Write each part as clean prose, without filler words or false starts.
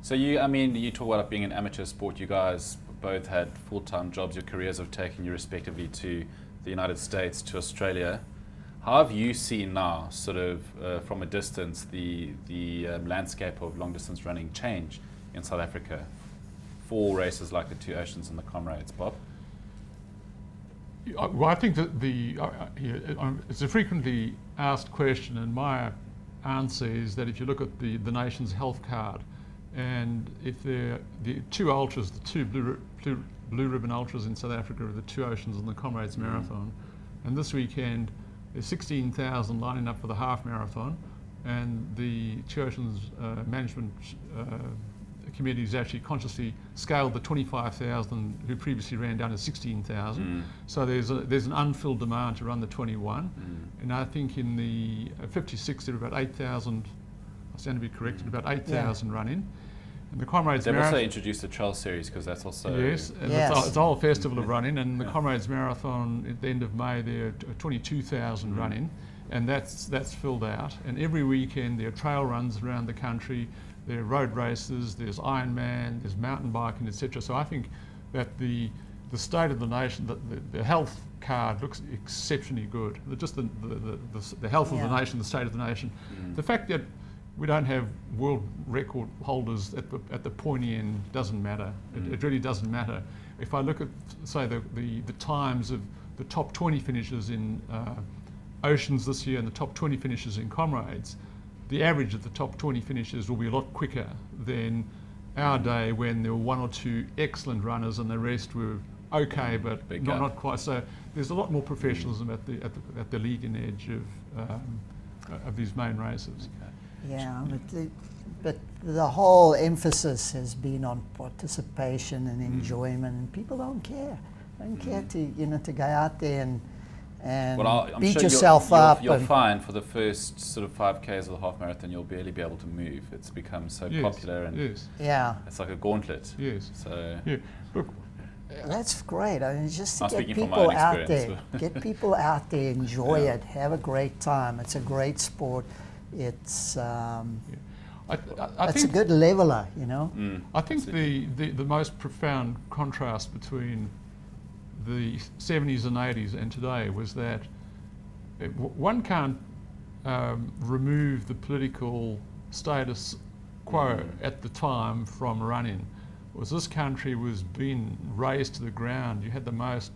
So you talk about it being an amateur sport. You guys both had full-time jobs. Your careers have taken you respectively to the United States, to Australia. How have you seen now, sort of from a distance, the landscape of long-distance running change in South Africa for races like the Two Oceans and the Comrades, Bob? Well, I think that it's a frequently asked question, and my answer is that if you look at the nation's health card, and if the two ultras, the two blue ribbon ultras in South Africa are the Two Oceans and the Comrades Marathon, and this weekend there's 16,000 lining up for the half marathon, and the Two Oceans management committee has actually consciously scaled the 25,000 who previously ran down to 16,000. So there's an unfilled demand to run the 21, and I think in the 56 there are about 8,000. I stand to be corrected, about 8,000 running. And the Comrades They've Marathon, also introduced the trail series, because that's also... Yes, and it's a whole festival of running, and the Comrades Marathon at the end of May, there are 22,000 running, and that's filled out. And every weekend there are trail runs around the country, there are road races, there's Ironman, there's mountain biking, etc. So I think that the state of the nation, the health card looks exceptionally good. Just the health of the nation, the state of the nation. The fact that we don't have world record holders at the pointy end doesn't matter. It really doesn't matter. If I look at, say, the times of the top 20 finishes in Oceans this year and the top 20 finishes in Comrades, the average of the top 20 finishes will be a lot quicker than our day, when there were one or two excellent runners and the rest were okay, but not quite. So there's a lot more professionalism at the leading edge of these main races. Yeah, but the whole emphasis has been on participation and enjoyment, and people don't care. Don't care to go out there and I'm beat sure yourself up. You'll find for the first sort of 5Ks of the half marathon, you'll barely be able to move. It's become so popular, and it's like a gauntlet. Yes. So Look, that's great. I mean, just to I'm get speaking from my own people out there, experience. get people out there, enjoy it, have a great time. It's a great sport. It's it's a good leveler, you know. I think the most profound contrast between the 70s and 80s and today was that one can't remove the political status quo at the time from running. Was this country was being razed to the ground. You had the most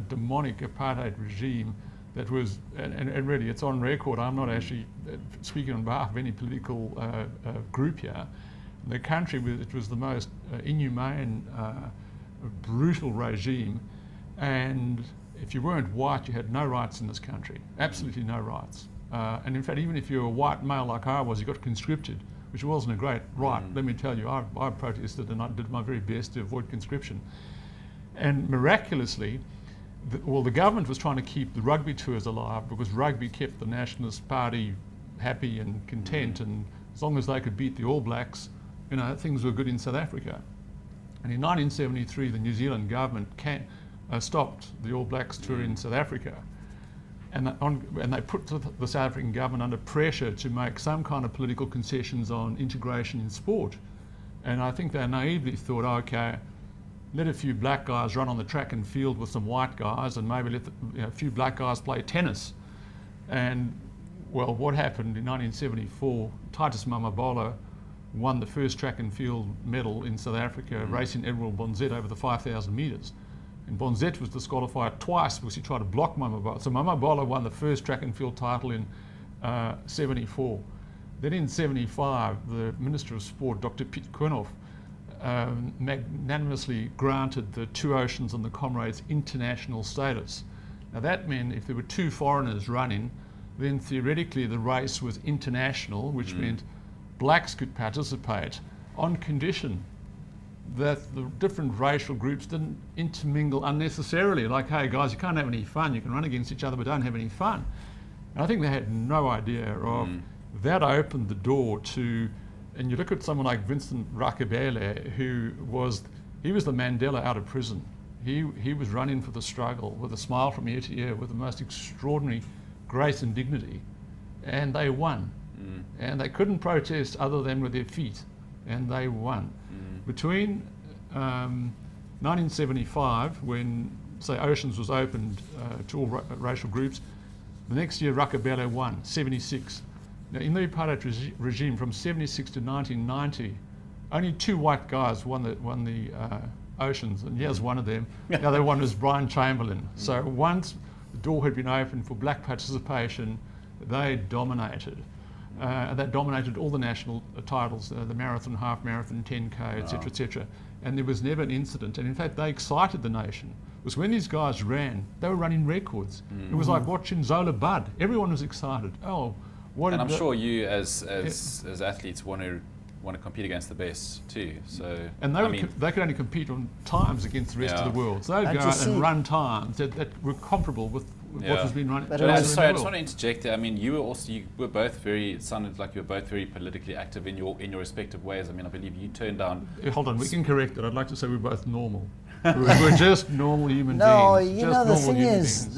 demonic apartheid regime that was, and really it's on record, I'm not actually speaking on behalf of any political group here. The country, it was the most inhumane, brutal regime, and if you weren't white, you had no rights in this country, absolutely no rights. And in fact, even if you were a white male like I was, you got conscripted, which wasn't a great right. Let me tell you, I protested and I did my very best to avoid conscription. And miraculously, the government was trying to keep the rugby tours alive, because rugby kept the Nationalist Party happy and content, and as long as they could beat the All Blacks, things were good in South Africa. And in 1973, the New Zealand government stopped the All Blacks tour in South Africa, and they put the South African government under pressure to make some kind of political concessions on integration in sport. And I think they naively thought, okay, let a few black guys run on the track and field with some white guys, and maybe let a few black guys play tennis. And well, what happened in 1974, Titus Mamabolo won the first track and field medal in South Africa, racing Edward Bonzet over the 5,000 metres. And Bonzet was disqualified twice because he tried to block Mamabolo. So Mamabolo won the first track and field title in 74. Then in 75, the Minister of Sport, Dr. Piet Koenhoff, magnanimously granted the Two Oceans and the Comrades international status. Now that meant if there were two foreigners running, then theoretically the race was international, which meant blacks could participate on condition that the different racial groups didn't intermingle unnecessarily. Like, hey guys, you can't have any fun. You can run against each other, but don't have any fun. And I think they had no idea of that. Opened the door to, and you look at someone like Vincent Rakebele, who was the Mandela out of prison. He was running for the struggle with a smile from ear to ear, with the most extraordinary grace and dignity, and they won. And they couldn't protest other than with their feet. and they won. Between 1975, when, say, Oceans was opened to all racial groups, the next year Rakabele won, 76. Now, in the apartheid regime from 76 to 1990, only 2 white guys won the Oceans, and here's one of them. The other one was Brian Chamberlain. So once the door had been opened for black participation, they dominated. That dominated all the national titles, the marathon, half marathon, 10K, etc., etc. And there was never an incident. And in fact, they excited the nation. Because when these guys ran, they were running records. It was like watching Zola Bud. Everyone was excited. Oh, what! And I'm sure you, as athletes, want to compete against the best too. So and they could only compete on times against the rest of the world. So they'd go out and run times that were comparable with what was being run. Sorry, I just want to interject there. I mean, you were both very. It sounded like you were both very politically active in your respective ways. I mean, I believe you turned down. Hold on, we can correct it. I'd like to say we're both normal. We're just normal human beings. No, you know, the thing is,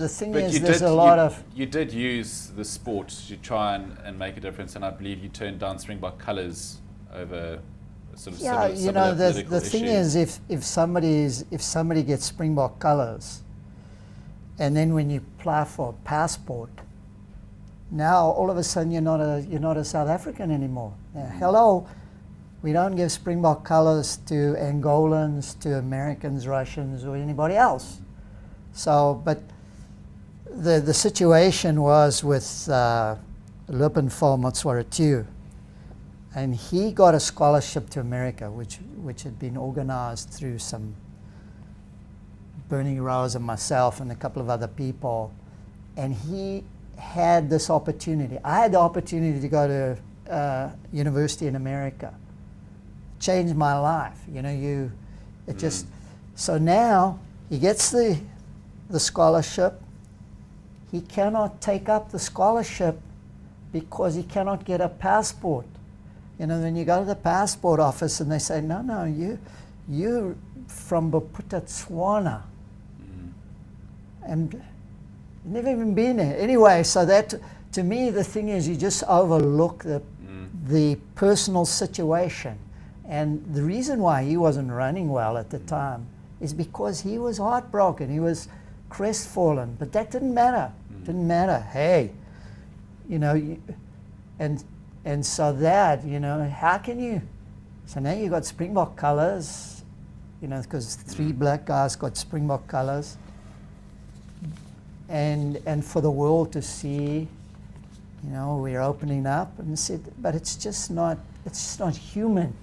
there's a lot of... You did use the sport to try and make a difference, and I believe you turned down Springbok colours over sort of you know, the thing is, if somebody gets Springbok colours, and then when you apply for a passport, now all of a sudden you're not a South African anymore. Now, hello. We don't give Springbok colours to Angolans, to Americans, Russians, or anybody else. So, but the situation was with Lupinful Motswaratu, and he got a scholarship to America, which had been organised through some Bernie Rose and myself and a couple of other people, and he had this opportunity. I had the opportunity to go to university in America. Changed my life, you know. So now he gets the scholarship. He cannot take up the scholarship because he cannot get a passport. You know, when you go to the passport office and they say, no, you're from Bophuthatswana, and you've never even been there. Anyway, so that, to me, the thing is, you just overlook the personal situation. And the reason why he wasn't running well at the time is because he was heartbroken. He was crestfallen. But that didn't matter. Didn't matter. Hey, you know, and so that, you know, how can you? So now you got Springbok colours, you know, because 3 black guys got Springbok colours, and for the world to see, you know, we're opening up and said, but it's just not human.